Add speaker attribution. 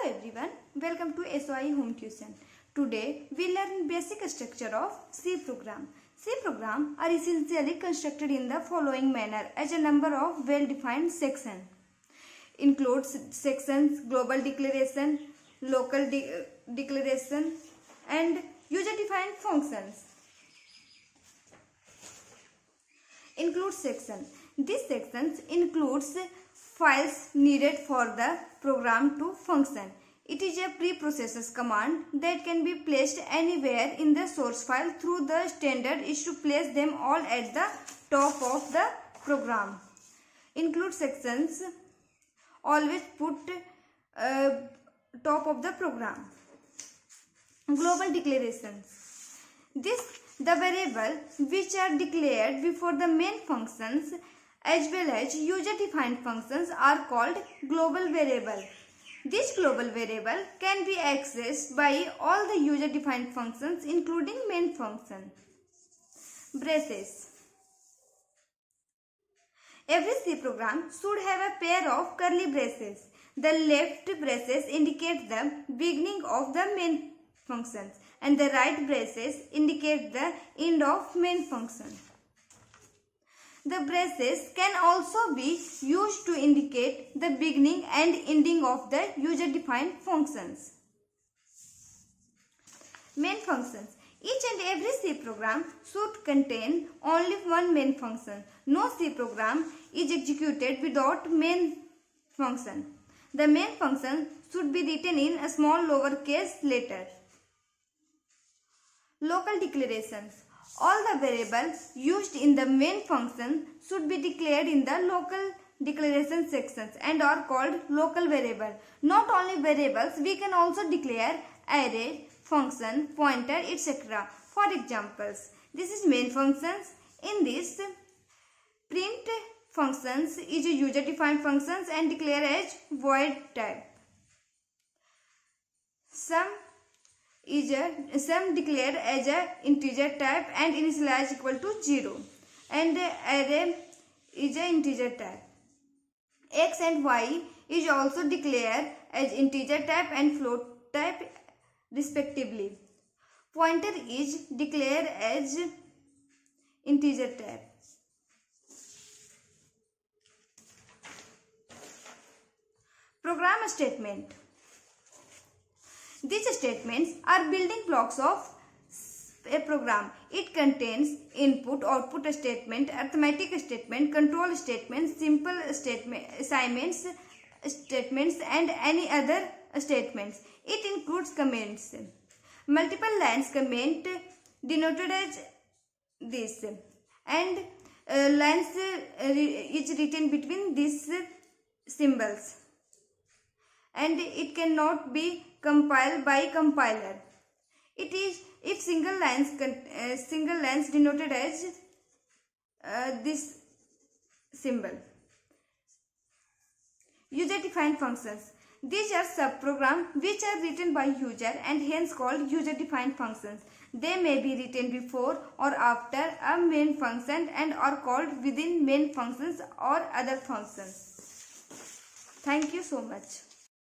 Speaker 1: everyone, welcome to SOI Home Tuition. Today we learn basic structure of C program. C program are essentially constructed in the following manner as a number of well-defined sections. Includes sections global declaration, local declaration and user-defined functions. Includes section. These sections includes files needed for the program to function. It is a preprocessors command that can be placed anywhere in the source file. Through the standard is to place them all at the top of the program. Include sections always put top of the program. Global declarations. The variable which are declared before the main functions as well as user-defined functions are called global variable. This global variable can be accessed by all the user-defined functions including main function. Braces. Every C program should have a pair of curly braces. The left braces indicate the beginning of the main functions and the right braces indicate the end of main function. The braces can also be used to indicate the beginning and ending of the user-defined functions. Main functions. Each and every C program should contain only one main function. No C program is executed without main function. The main function should be written in a small lowercase letter. Local declarations. All the variables used in the main function should be declared in the local declaration sections and are called local variable. Not only variables, we can also declare array, function, pointer, etc. For examples, this is main functions. In this, print functions is a user-defined functions and declare as void type. Sum declared as a integer type and initialize equal to 0 and array is a integer type. X and Y is also declared as integer type and float type respectively. Pointer is declared as integer type. Program statement. These statements are building blocks of a program. It contains input, output statement, arithmetic statement, control statements, simple statement, assignments statements and any other statements. It includes comments. Multiple lines comment denoted as this and lines is written between these symbols and it cannot be compiled by compiler. It is if single lines denoted as this symbol. User-defined functions. These are subprograms which are written by user and hence called user-defined functions. They may be written before or after a main function and are called within main functions or other functions. Thank you so much.